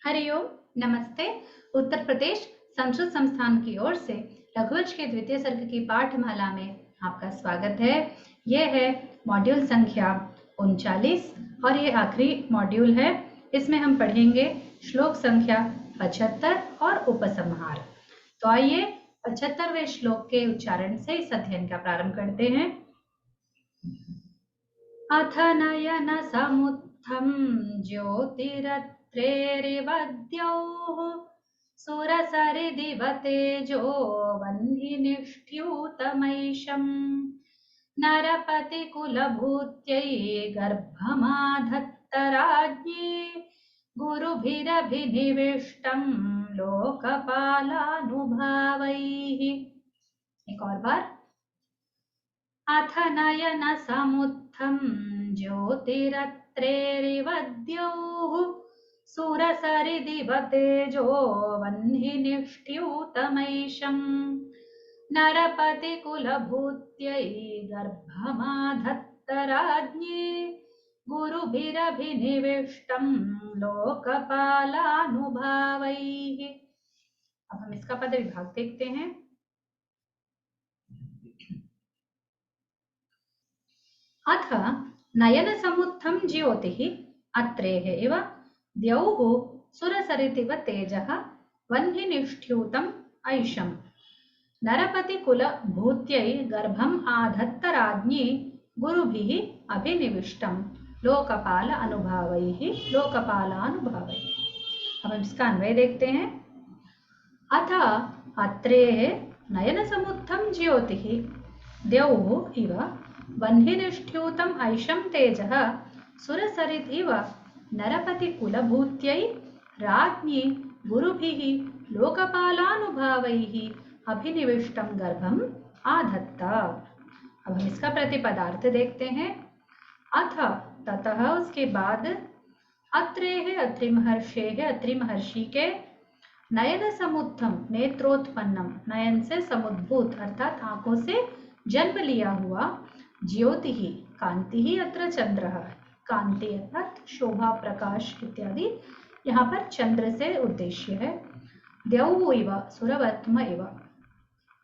हरिओम। नमस्ते। उत्तर प्रदेश संस्कृत संस्थान की ओर से रघुवंश के द्वितीय सर्ग की पाठमाला में आपका स्वागत है। यह है मॉड्यूल संख्या 39 और ये आखिरी मॉड्यूल है। इसमें हम पढ़ेंगे श्लोक संख्या 75 और उपसंहार। तो आइए 75वें श्लोक के उच्चारण से इस अध्ययन का प्रारंभ करते हैं। अथ नयन समुत्थं ज्योतिरत्रेरिवद्योः सुरसरिदिवतेजो वह्निनिष्ठ्यूतमैशम् नरपतिकुलभूत्यै गर्भमाधत्तराज्ञी गुरुभिरभिनिविष्टं लोकपालानुभावैः। एक और बार। अथ नयन समुत्थं ज्योतिरत्रेरिवद्योः सुरसरिदिवतेजो वह्निनिष्ठ्यूतमैशम् नरपतिकुलभूत्यै गर्भमाधत्तराज्ञी गुरुभिरभिनिविष्टं लोकपालानुभावैः। अब हम इसका पद विभाग देखते हैं। अथ नयन समुत्थं ज्योतिः अत्रेः इव द्यौः सुरसरितिव तेजः वह्निनिष्ठ्यूतम् ऐशम् नरपतिकुलभूत्यै गर्भम् आधत्तराज्ञी गुरुभिः अभिनिविष्टं लोकपाल अनुभावैः लोकपालानुभावैः। अब हम इसका अन्वय देखते हैं। अथ अत्रेः नयन समुत्थं ज्योतिः द्यौः इव वह्निनिष्ठ्यूतम् ऐशं तेजः सुरसरित् इव नरपतिकुलभूत्यै राज्ञी गुरुभिः लोकपालानुभावैः अभिनिविष्टं गर्भम् आधत्त। अब हम इसका प्रतिपदार्थ देखते हैं। अथ ततः उसके बाद अत्रेः अत्रि महर्षेः अत्रि महर्षि के नयन समुत्थम नेत्रोत्पन्नम नयन से समुद्भूत अर्थात आंखों से जन्म लिया हुआ ज्योति ही कांति ही अत्र चंद्र कांति अर्थात शोभा प्रकाश इत्यादि यहाँ पर चंद्र से उद्देश्य है। द्यौ इव सुरवत्म इव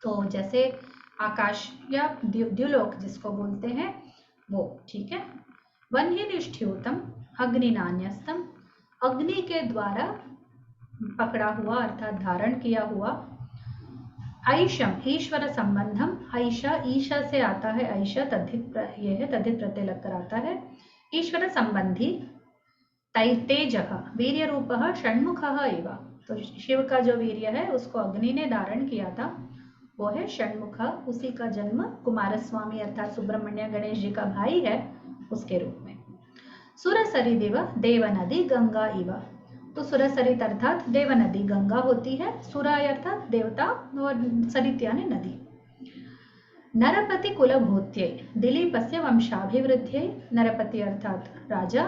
तो जैसे आकाश या द्युलोक जिसको बोलते हैं वो, ठीक है। वह्निनिष्ठ्यूतम अग्निनान्यस्तम अग्नि के द्वारा पकड़ा हुआ अर्थात धारण किया हुआ। ऐशम ईश्वर संबंधम ऐशा ईशा से आता है ऐशा तद्धित ये है तद्धित प्रत्यय लगकर आता है ईश्वर संबंधी। तेजः वीर्य रूपः षण्मुखः इव तो शिव का जो वीर्य है उसको अग्नि ने धारण किया था वो है षण्मुख। उसी का जन्म कुमारस्वामी अर्थात सुब्रमण्य गणेश जी का भाई है उसके रूप में। सुरसरिदिव देव नदी गंगा इव तो सुरसरित अर्थात देव नदी गंगा होती है। सुराय अर्थात देवता और सरित यानी नदी। नरपति कुलभूत्यै दिलीपस्य वंशाभिवृद्ध्यै नरपति अर्थात राजा,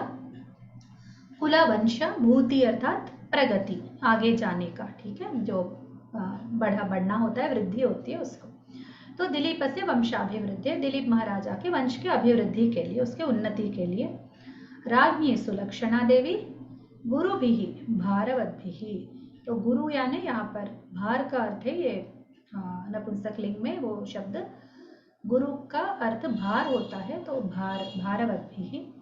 कुल वंश, भूति अर्थात प्रगति आगे जाने का, ठीक है, जो बढ़ना होता है वृद्धि होती है उसको। तो दिलीपस्य वंशाभिवृद्ध्यै दिलीप महाराजा के वंश के अभिवृद्धि के लिए उसके उन्नति के लिए। राज्ञी सुलक्षणा देवी गुरुभिः भारवद्भिः तो गुरु यानी यहाँ पर भार का अर्थ है। ये नपुंसक लिंग में वो शब्द गुरु का अर्थ भार होता है तो भारवद्भिः।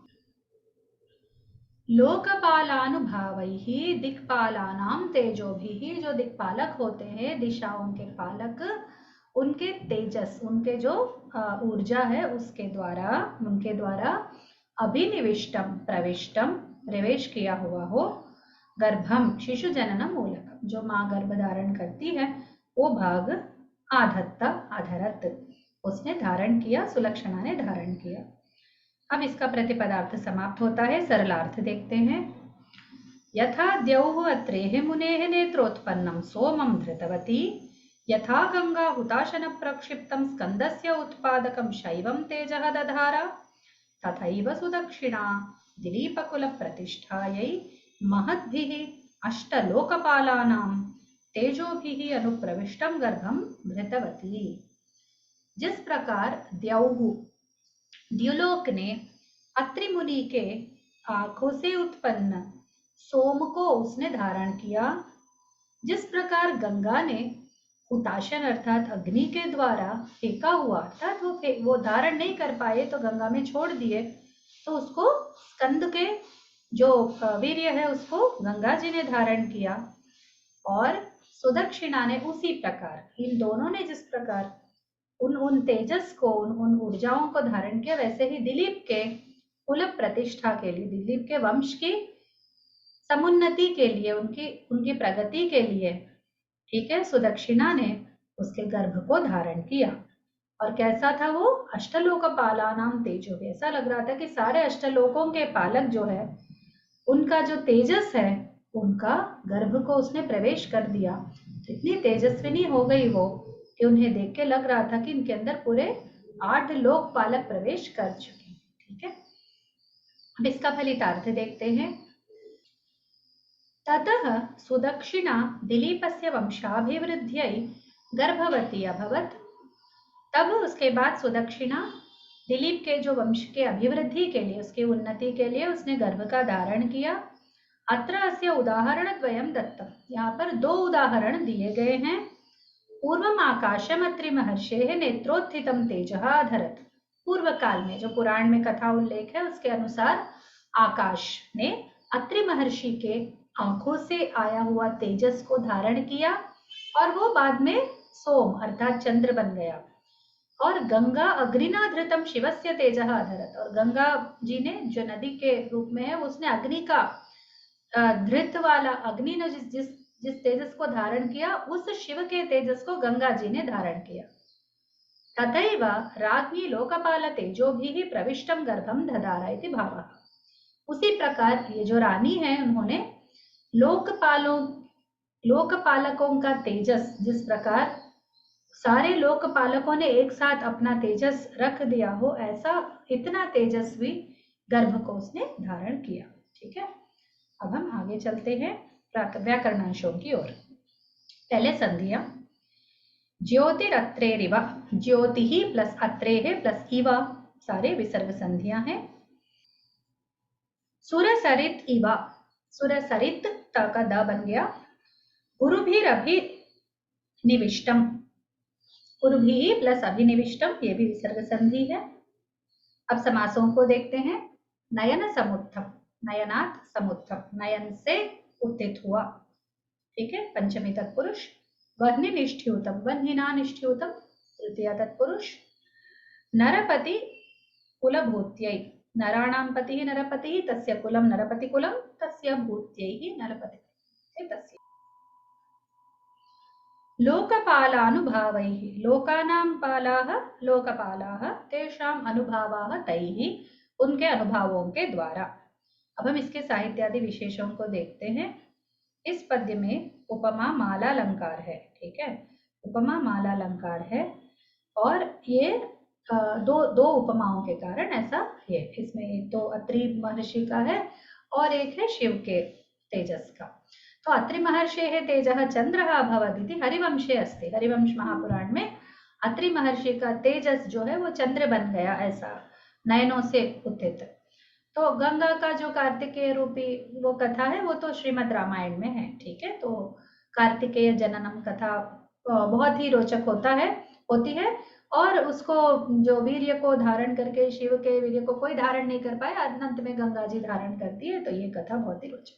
लोकपालानुभावैः दिक्पालानां तेजोभिः जो दिक्पालक होते हैं दिशाओं के पालक उनके तेजस उनके जो ऊर्जा है उसके द्वारा उनके द्वारा अभिनिविष्टम प्रविष्टम प्रवेश किया हुआ हो। गर्भम शिशु जननम मूलक जो माँ गर्भ धारण करती है वो भाग आधत्ता आधरत उसने धारण किया, सुलक्षणा ने धारण किया। अब इसका प्रतिपदार्थ समाप्त होता है। सरलार्थ देखते हैं। यथा द्यौः अत्रेः मुनेः नेत्रोत्पन्नं सोमं धृतवती यथा गंगा हुताशन प्रक्षिप्तं स्कंदस्य उत्पादकं शैवं तेजः दधारा तथैव सुदक्षिणा दिलीपकुल प्रतिष्ठायै महद्भिः अष्टलोकपालानां तेजोभिः अनुप्रविष्टं गर्भं धृतवती। जिस प्रकार द्युलोक ने अत्रि मुनि के आंखों से उत्पन्न सोम को उसने धारण किया। जिस प्रकार गंगा ने हुताशन अर्थात अग्नि के द्वारा फेंका हुआ, अर्थात वो धारण नहीं कर पाए तो गंगा में छोड़ दिए, तो उसको स्कंद के जो वीर्य है उसको गंगा जी ने धारण किया। और सुदक्षिणा ने उसी प्रकार, इन दोनों ने जिस प्रकार उन तेजस को, उन ऊर्जाओं को धारण किया, वैसे ही दिलीप के कुल प्रतिष्ठा के लिए, दिलीप के वंश की समुन्नति के लिए, उनकी प्रगति के लिए, ठीक है, सुदक्षिणा ने उसके गर्भ को धारण किया। और कैसा था वो? अष्टलोकपाला नाम तेजो। ऐसा लग रहा था कि सारे अष्टलोकों के पालक जो है, उनका जो तेजस है, उनका गर्भ को उसने प्रवेश कर दिया। इतनी तेजस्विनी हो गई वो कि उन्हें देख के लग रहा था कि इनके अंदर पूरे 8 लोक पालक प्रवेश कर चुके। ठीक है, अब इसका फलितार्थ देखते हैं। ततः सुदक्षिणा दिलीपस्य वंशाभिवृद्ध्यै गर्भवती अभवत्। तब उसके बाद सुदक्षिणा दिलीप के जो वंश के अभिवृद्धि के लिए, उसकी उन्नति के लिए उसने गर्भ का धारण किया। अत्र अस्य उदाहरणद्वयं दत्तम्। यहाँ पर 2 उदाहरण दिए गए हैं। पूर्वम आकाशम अत्रि महर्षेः नेत्रोत्थितं तेजः अधरत्। पूर्व काल में जो पुराण में कथा उल्लेख है उसके अनुसार आकाश ने अत्रि महर्षि के आंखों से आया हुआ तेजस को धारण किया और वो बाद में सोम अर्थात चंद्र बन गया। और गंगा अग्निना धृतम शिवस्य तेजः अधरत। और गंगा जी ने, जो नदी के रूप में है, उसने अग्नि का धृत वाला, अग्नि ने जिस तेजस को धारण किया, उस शिव के तेजस को गंगा जी ने धारण किया। तथैव राज्ञी लोकपाल तेजोभिः प्रविष्टं गर्भं दधार इति भावः। उसी प्रकार ये जो रानी है, उन्होंने लोकपालकों का तेजस, जिस प्रकार सारे लोकपालकों ने एक साथ अपना तेजस रख दिया हो, ऐसा इतना तेजस्वी गर्भ को उसने धारण किया। ठीक है, अब हम आगे चलते हैं व्याकरणांशों की ओर। पहले संधियां। ज्योतिरत्रेरिव, ज्योति ही प्लस अत्रेः प्लस इव, सारे विसर्ग संधियां हैं। सुरसरित इव, सुरसरित त का द बन गया। गुरुभिरभिनिविष्टम, गुरुभिः प्लस अभिनिविष्टम, ये भी विसर्ग संधि है। अब समासों को देखते हैं। नयन समुत्थम, नयनात् समुत्थम, नयन से उत्थित हुआ। ठीक है, पंचमी तत्पुरुष। वह्नि निष्ठ्यूतम, वह्निना निष्ठ्यूतम, तृतीया तत्पुरुष। नरपति कुलभूत्यै, नराणां पतिः नरपतिः, तस्य कुलं नरपतिकुलं, तस्य भूत्यैः नरपतिः तस्य। लोकपालानुभावैः, लोकानां पालाः लोकपालाः, तेषाम् अनुभावाः तैः, उनके अनुभवों के द्वारा। अब हम इसके साहित्यादि विशेषों को देखते हैं। इस पद्य में उपमा माला अलंकार है। ठीक है, उपमा माला अलंकार है और ये दो उपमाओं के कारण ऐसा है। इसमें एक तो अत्रि महर्षि का है और एक है शिव के तेजस का। तो अत्रि महर्षेः तेजः चंद्रः अभवत् इति हरिवंशे अस्ति। हरिवंश महापुराण में अत्रि महर्षि का तेजस जो है वो चंद्र बन गया, ऐसा नयनों से उत्थित। तो गंगा का जो कार्तिकेय रूपी वो कथा है, वो तो श्रीमद् रामायण में है। ठीक है, तो कार्तिकेय जननम कथा बहुत ही रोचक होती है और उसको जो वीर्य को धारण करके, शिव के वीर्य को कोई धारण नहीं कर पाए, अंत में गंगा जी धारण करती है, तो ये कथा बहुत ही रोचक है।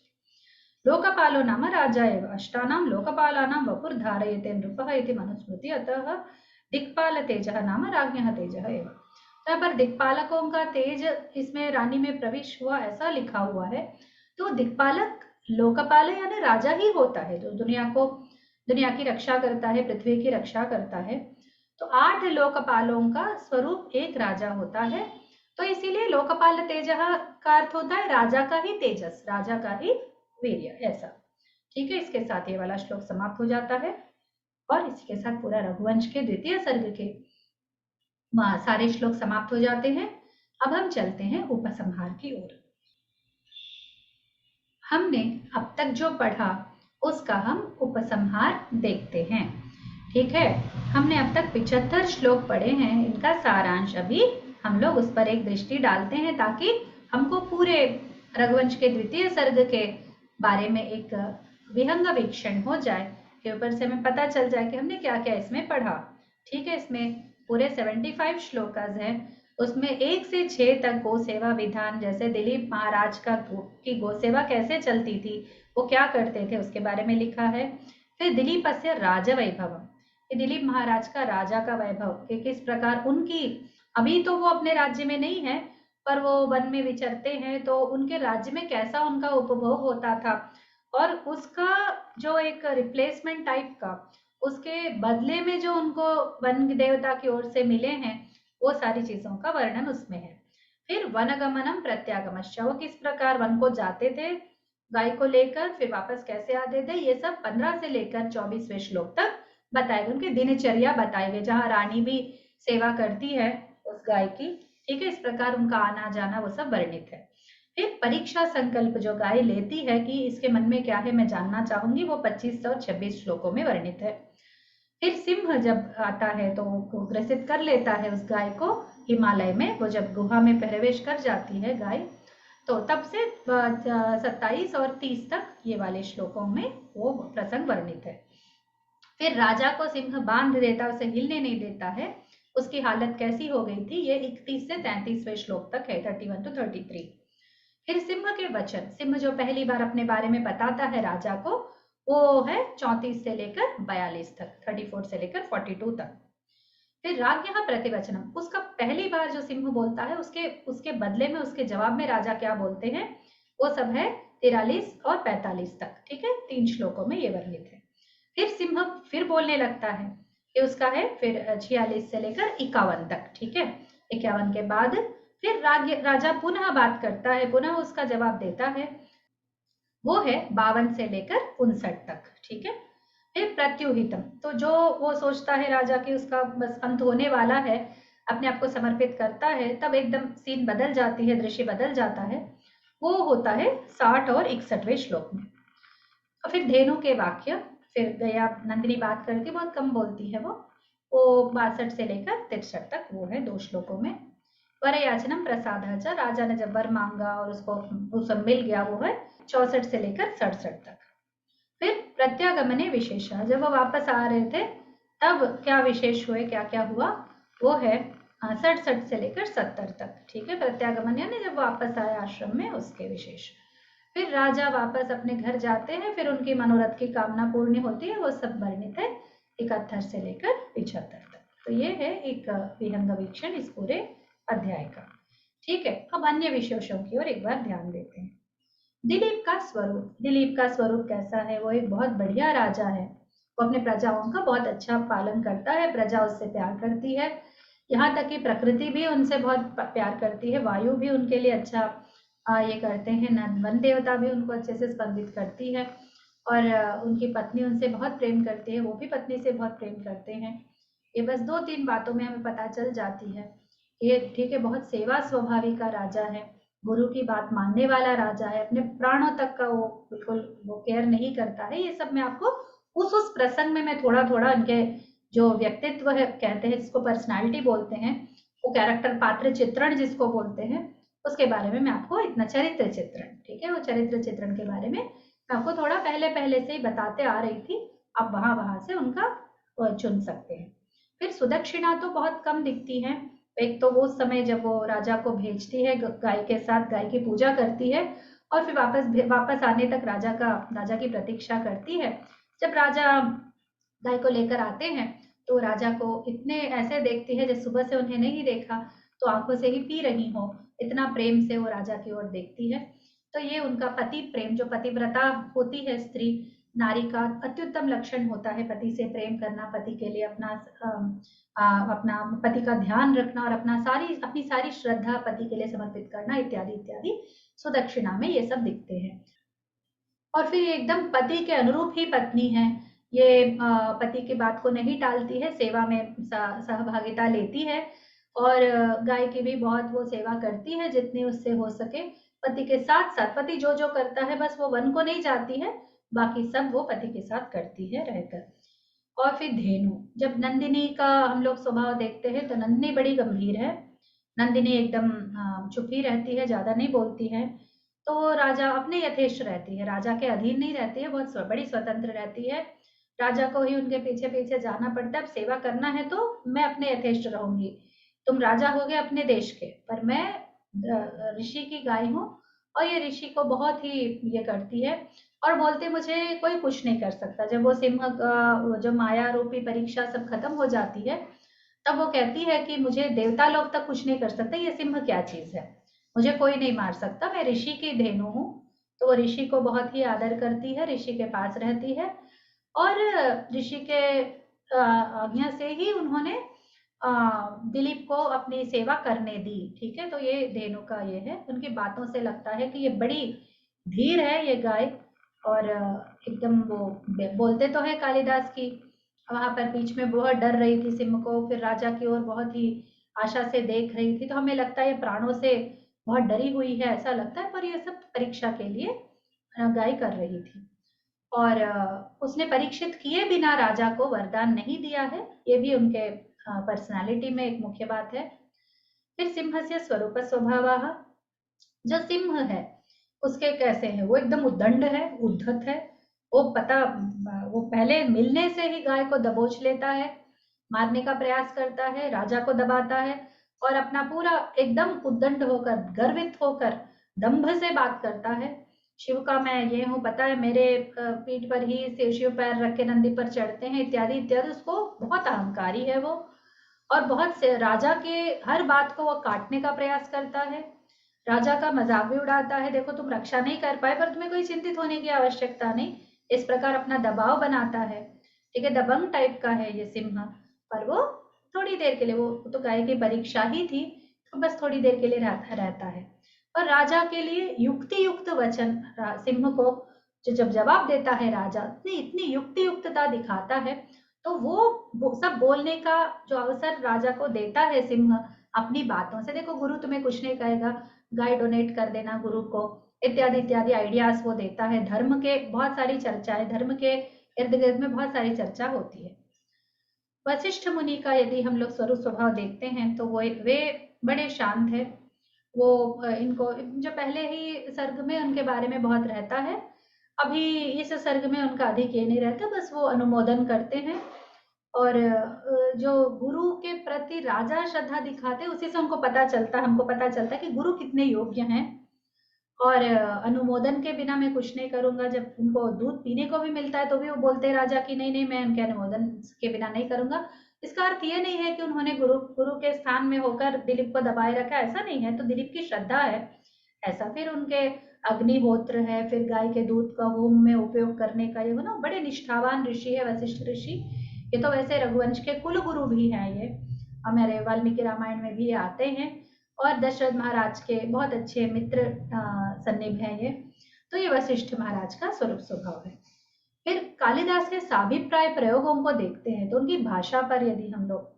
लोकपालो नाम राजा एव, अष्टानां लोकपालानां वपुर्धारयते नृपः इति मनुस्मृति, अतः दिक्पाल तेजः नाम राज्ञः तेजः एव। यहाँ पर दिक्पालकों का तेज इसमें रानी में प्रवेश हुआ, ऐसा लिखा हुआ है। तो दिक्पालक लोकपाल यानी राजा ही होता है, जो दुनिया की रक्षा करता है, पृथ्वी की रक्षा करता है। तो 8 लोकपालों का स्वरूप एक राजा होता है। तो इसीलिए लोकपाल तेजः का अर्थ होता है राजा का ही तेजस, राजा का ही वीर्य, ऐसा। ठीक है, इसके साथ ये वाला श्लोक समाप्त हो जाता है और इसके साथ पूरा रघुवंश के द्वितीय सर्ग के सारे श्लोक समाप्त हो जाते हैं। अब हम चलते हैं उपसंहार की ओर। हमने अब तक जो पढ़ा उसका हम उपसंहार देखते हैं। ठीक है, हमने अब तक 75 श्लोक पढ़े हैं। इनका सारांश अभी हम लोग उस पर एक दृष्टि डालते हैं, ताकि हमको पूरे रघुवंश के द्वितीय सर्ग के बारे में एक विहंग वीक्षण हो जाए, के ऊपर से हमें पता चल जाए कि हमने क्या क्या इसमें पढ़ा। ठीक है, इसमें पूरे 75 श्लोकास हैं, उसमें 1 से 6 तक गो सेवा विधान, जैसे दिलीप महाराज की गो सेवा कैसे चलती थी, वो क्या करते थे, उसके बारे में लिखा है। फिर दिलीपस्य राज वैभवम, दिलीप महाराज का राजा का वैभव, कि किस प्रकार उनकी, अभी तो वो अपने राज्य में नहीं है पर वो वन में विचरते हैं, तो उनके राज्य में कैसा उनका उपभोग होता था, और उसका जो एक रिप्लेसमेंट टाइप का, उसके बदले में जो उनको वन देवता की ओर से मिले हैं, वो सारी चीजों का वर्णन उसमें है। फिर वनगमनम प्रत्यागमश्च, वो किस प्रकार वन को जाते थे गाय को लेकर, फिर वापस कैसे आते थे, ये सब 15 से लेकर 24वें श्लोक तक बताए गए। उनकी दिनचर्या बताई गई, जहाँ रानी भी सेवा करती है उस गाय की। ठीक है, इस प्रकार उनका आना जाना वो सब वर्णित है। फिर परीक्षा संकल्प, जो गाय लेती है कि इसके मन में क्या है मैं जानना चाहूंगी, वो 25 और 26 श्लोकों में वर्णित है। फिर सिंह जब आता है तो वो ग्रसित कर लेता है उस गाय को हिमालय में, वो जब गुहा में प्रवेश कर जाती है गाय, तो तब से 27 और 30 तक ये वाले श्लोकों में वो प्रसंग वर्णित है। फिर राजा को सिंह बांध देता, उसे हिलने नहीं देता है, उसकी हालत कैसी हो गई थी, ये 31 से 33वें श्लोक तक है, 31 to 33। फिर सिंह के वचन, सिंह जो पहली बार अपने बारे में बताता है राजा को, वो है 34 से लेकर 42 तक, 34 से लेकर 42 तक। फिर राज्ञः प्रतिवचनम, उसका पहली बार जो सिंह बोलता है उसके उसके बदले में, उसके जवाब में राजा क्या बोलते हैं, वो सब है 43 और 45 तक। ठीक है, 3 श्लोकों में ये वर्णित है। फिर सिंह फिर बोलने लगता है, कि उसका है फिर 46 से लेकर 51 तक। ठीक है, 51 के बाद फिर राजा पुनः बात करता है, पुनः उसका जवाब देता है, वो है 52 से लेकर 59 तक। ठीक है, फिर प्रत्युहितम, तो जो वो सोचता है राजा की उसका बस अंत होने वाला है, अपने आप को समर्पित करता है, तब एकदम सीन बदल जाती है, दृश्य बदल जाता है, वो होता है 60 और 61वें श्लोक में। और फिर धेनु के वाक्य, फिर गया नंदिनी बात करके बहुत कम बोलती है, वो 62 से लेकर 63 तक, वो है 2 श्लोकों में। वरयाचनम प्रसादाच, राजा ने जब वर मांगा और उसको वो मिल गया, वो है 64 से लेकर 67 तक। फिर प्रत्यागमने विशेष, जब वो वापस आ रहे थे तब क्या विशेष हुए, क्या क्या हुआ, वो है 67 से लेकर 70 तक। ठीक है, प्रत्यागमन यानी जब वापस आए आश्रम में, उसके विशेष। फिर राजा वापस अपने घर जाते हैं, फिर उनकी मनोरथ की कामना पूर्ण होती है, वो सब वर्णित है 71 से लेकर 75 तक। तो ये है एक विहंग वीक्षण इस पूरे अध्याय का। ठीक है, अब अन्य विशेषों की ओर एक बार ध्यान देते हैं। दिलीप का स्वरूप, दिलीप का स्वरूप कैसा है, वो एक बहुत बढ़िया राजा है, वो अपने प्रजाओं का बहुत अच्छा पालन करता है, प्रजा उससे प्यार करती है, यहाँ तक कि प्रकृति भी उनसे बहुत प्यार करती है, वायु भी उनके लिए अच्छा ये करते हैं, वन देवता भी उनको अच्छे से स्पंदित करती है, और उनकी पत्नी उनसे बहुत प्रेम करती है, वो भी पत्नी से बहुत प्रेम करते हैं। ये बस 2-3 बातों में हमें पता चल जाती है। ये ठीक है, बहुत सेवा स्वभावी का राजा है, गुरु की बात मानने वाला राजा है, अपने प्राणों तक का वो बिल्कुल वो केयर नहीं करता है। ये सब मैं आपको उस प्रसंग में मैं थोड़ा थोड़ा उनके जो व्यक्तित्व है, कहते हैं जिसको पर्सनालिटी बोलते हैं, वो कैरेक्टर पात्र चित्रण जिसको बोलते हैं, उसके बारे में मैं आपको इतना चरित्र चित्रण, ठीक है, वो चरित्र चित्रण के बारे में मैं आपको थोड़ा पहले पहले से ही बताते आ रही थी, आप वहां से उनका चुन सकते हैं। फिर सुदक्षिणा तो बहुत कम दिखती है, एक तो वो समय जब वो राजा को भेजती है गाय के साथ, गाय की पूजा करती है, और फिर वापस आने तक राजा की प्रतीक्षा करती है। जब राजा गाय को लेकर आते हैं तो राजा को इतने ऐसे देखती है जैसे सुबह से उन्हें नहीं देखा, तो आंखों से ही पी रही हो, इतना प्रेम से वो राजा की ओर देखती है। तो ये उनका पति प्रेम, जो पतिव्रता होती है स्त्री, नारी का अत्युत्तम लक्षण होता है पति से प्रेम करना, पति के लिए अपना पति का ध्यान रखना, और अपनी सारी श्रद्धा पति के लिए समर्पित करना, इत्यादि इत्यादि सुदक्षिणा में ये सब दिखते हैं। और फिर एकदम पति के अनुरूप ही पत्नी है, ये पति की बात को नहीं टालती है, सेवा में सहभागिता लेती है, और गाय की भी बहुत वो सेवा करती है जितनी उससे हो सके। पति के साथ साथ पति जो जो करता है, बस वो वन को नहीं जाती है, बाकी सब वो पति के साथ करती है रहकर। और फिर धेनु, जब नंदिनी का हम लोग स्वभाव देखते हैं तो नंदिनी बड़ी गंभीर है, नंदिनी एकदम चुप ही रहती है, ज्यादा नहीं बोलती है। तो राजा अपने यथेष्ट रहती है, राजा के अधीन नहीं रहती है, बहुत बड़ी स्वतंत्र रहती है। राजा को ही उनके पीछे पीछे जाना पड़ता है। अब सेवा करना है तो मैं अपने यथेष्ट रहूंगी, तुम राजा हो गए अपने देश के, पर मैं ऋषि की गाय हूँ। और ये ऋषि को बहुत ही ये करती है और बोलते मुझे कोई कुछ नहीं कर सकता। जब वो सिंह का जो माया रूपी परीक्षा सब खत्म हो जाती है, तब वो कहती है कि मुझे देवता लोग तक कुछ नहीं कर सकते, ये सिंह क्या चीज है, मुझे कोई नहीं मार सकता, मैं ऋषि की धेनु हूँ। तो वो ऋषि को बहुत ही आदर करती है, ऋषि के पास रहती है और ऋषि के आज्ञा से ही उन्होंने दिलीप को अपनी सेवा करने दी। ठीक है, तो ये धेनु का ये है, उनकी बातों से लगता है कि ये बड़ी धीर है ये गाय। और एकदम वो बोलते तो है कालिदास की, वहां पर बीच में बहुत डर रही थी सिंह को, फिर राजा की ओर बहुत ही आशा से देख रही थी, तो हमें लगता है ये प्राणों से बहुत डरी हुई है ऐसा लगता है, पर ये सब परीक्षा के लिए गाय कर रही थी। और उसने परीक्षित किए बिना राजा को वरदान नहीं दिया है, ये भी उनके पर्सनालिटी में एक मुख्य बात है। फिर सिंह से स्वरूप स्वभाव, जो सिंह है उसके कैसे है, वो एकदम उद्दंड है, उद्धत है। वो पहले मिलने से ही गाय को दबोच लेता है, मारने का प्रयास करता है, राजा को दबाता है और अपना पूरा एकदम उद्दंड होकर, गर्वित होकर, दंभ से बात करता है। शिव का मैं ये हूँ, पता है मेरे पीठ पर ही शिव पैर रख के नंदी पर चढ़ते हैं, इत्यादि इत्यादि। उसको बहुत अहंकारी है वो, और बहुत से राजा के हर बात को वो काटने का प्रयास करता है, राजा का मजाक भी उड़ाता है। देखो तुम रक्षा नहीं कर पाए, पर तुम्हें कोई चिंतित होने की आवश्यकता नहीं, इस प्रकार अपना दबाव बनाता है। ठीक है, दबंग टाइप का है ये सिंह। पर वो थोड़ी देर के लिए, वो तो गाय की परीक्षा ही थी, तो बस थोड़ी देर के लिए रहता है। पर राजा के लिए युक्ति युक्त वचन, सिंह को जो जब जवाब देता है राजा, इतनी इतनी युक्ति युक्तता दिखाता है, तो वो सब बोलने का जो अवसर राजा को देता है सिंह अपनी बातों से। देखो गुरु तुम्हें कुछ नहीं कहेगा, गाय डोनेट कर देना गुरु को, इत्यादि इत्यादि आइडियाज वो देता है। धर्म के बहुत सारी चर्चाएं, धर्म के इर्द गिर्द में बहुत सारी चर्चा होती है। वशिष्ठ मुनि का यदि हम लोग स्वरूप स्वभाव देखते हैं तो वो वे बड़े शांत है। वो इनको जो पहले ही सर्ग में उनके बारे में बहुत रहता है, अभी इस सर्ग में उनका अधिक ये नहीं रहता, बस वो अनुमोदन करते हैं। और जो गुरु के प्रति राजा श्रद्धा दिखाते, उसी से उनको पता चलता, हमको पता चलता कि गुरु कितने योग्य हैं। और अनुमोदन के बिना मैं कुछ नहीं करूंगा। जब उनको दूध पीने को भी मिलता है तो भी वो बोलते हैं राजा की नहीं नहीं, मैं उनके अनुमोदन के बिना नहीं करूंगा। इसका अर्थ ये नहीं है कि उन्होंने गुरु गुरु के स्थान में होकर दिलीप को दबाए रखा, ऐसा नहीं है, तो दिलीप की श्रद्धा है ऐसा। फिर उनके अग्निहोत्र है, फिर गाय के दूध का होम में उपयोग करने का, ये ना बड़े निष्ठावान ऋषि है वशिष्ठ ऋषि। ये तो वैसे रघुवंश के कुल गुरु भी हैं ये, हमारे वाल्मीकि रामायण में भी आते हैं, और दशरथ महाराज के बहुत अच्छे मित्र सन्निभ हैं ये। तो ये वशिष्ठ महाराज का स्वरूप स्वभाव है। फिर कालिदास के साभिप्राय प्रयोगों को देखते हैं तो उनकी भाषा पर यदि हम लोग,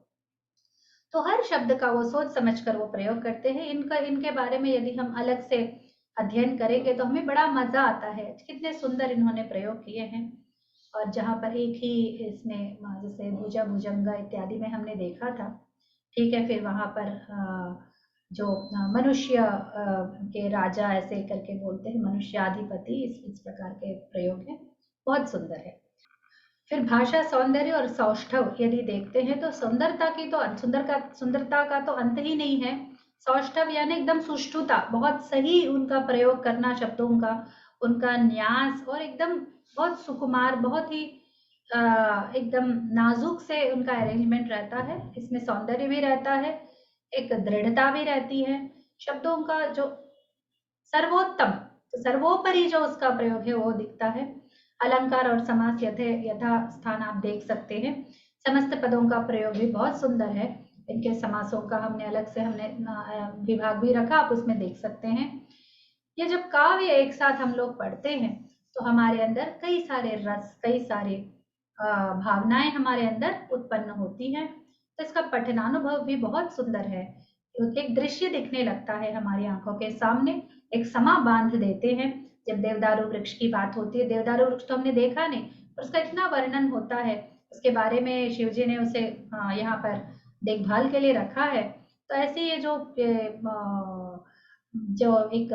तो हर शब्द का वो सोच समझ कर वो प्रयोग करते हैं। इनके बारे में यदि हम अलग से अध्ययन करेंगे तो हमें बड़ा मजा आता है, कितने सुंदर इन्होंने प्रयोग किए हैं। और जहाँ पर एक ही इसमें जैसे भुजा भुजंगा इत्यादि में हमने देखा था, ठीक है, फिर वहां पर जो मनुष्य के राजा ऐसे करके बोलते हैं, मनुष्याधिपति, इस प्रकार के प्रयोग है, बहुत सुंदर है। फिर भाषा सौंदर्य और सौष्ठव यदि देखते हैं तो सुंदरता की तो सुंदरता का तो अंत ही नहीं है। सौष्ठव यानी एकदम सुष्ठुता, बहुत सही उनका प्रयोग करना शब्दों का, उनका न्यास, और एकदम बहुत सुकुमार, बहुत ही एकदम नाजुक से उनका अरेंजमेंट रहता है। इसमें सौंदर्य भी रहता है, एक दृढ़ता भी रहती है, शब्दों का जो सर्वोत्तम, तो सर्वोपरि जो उसका प्रयोग है वो दिखता है। अलंकार और समास यथा स्थान आप देख सकते हैं। समस्त पदों का प्रयोग भी बहुत सुंदर है। इनके समासों का हमने अलग से विभाग भी रखा, आप उसमें देख सकते हैं। ये जब काव्य एक साथ हम लोग पढ़ते हैं तो हमारे अंदर कई सारे रस, कई सारे भावनाएं हमारे अंदर उत्पन्न होती हैं। तो इसका पठनानुभव भी बहुत सुंदर है। एक दृश्य दिखने लगता है हमारी आंखों के सामने, एक समा बांध देते हैं। जब देवदारू वृक्ष की बात होती है, देवदारू वृक्ष तो हमने देखा नहीं, पर उसका इतना वर्णन होता है, उसके बारे में शिव जी ने उसे यहाँ पर देखभाल के लिए रखा है। तो ऐसे ये जो एक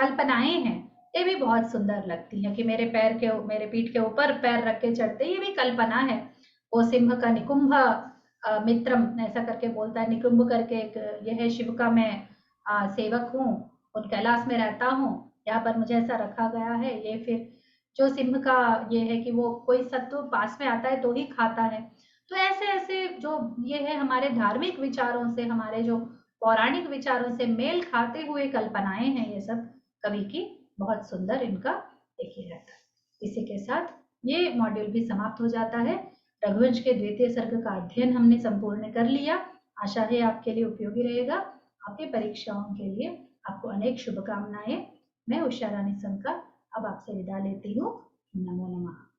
कल्पनाएं हैं, ये भी बहुत सुंदर लगती हैं कि मेरे पीठ के ऊपर पैर रख के चढ़ते, ये भी कल्पना है। वो सिंह का निकुंभ मित्रम ऐसा करके बोलता है, निकुंभ करके एक ये है, शिव का मैं सेवक हूँ, उन कैलाश में रहता हूँ, यहाँ पर मुझे ऐसा रखा गया है। ये फिर जो सिंह का ये है कि वो कोई सत्व पास में आता है तो ही खाता है। तो ऐसे ऐसे जो ये है हमारे धार्मिक विचारों से, हमारे जो पौराणिक विचारों से मेल खाते हुए कल्पनाएं हैं, ये सब कवि की बहुत सुंदर इनका देखिए रहता है। इसी के साथ ये मॉड्यूल भी समाप्त हो जाता है। रघुवंश के द्वितीय सर्ग का अध्ययन हमने संपूर्ण कर लिया। आशा है आपके लिए उपयोगी रहेगा। आपकी परीक्षाओं के लिए आपको अनेक शुभकामनाएं। मैं उषा रानी संका अब आपसे विदा लेती हूँ। नमो नमः।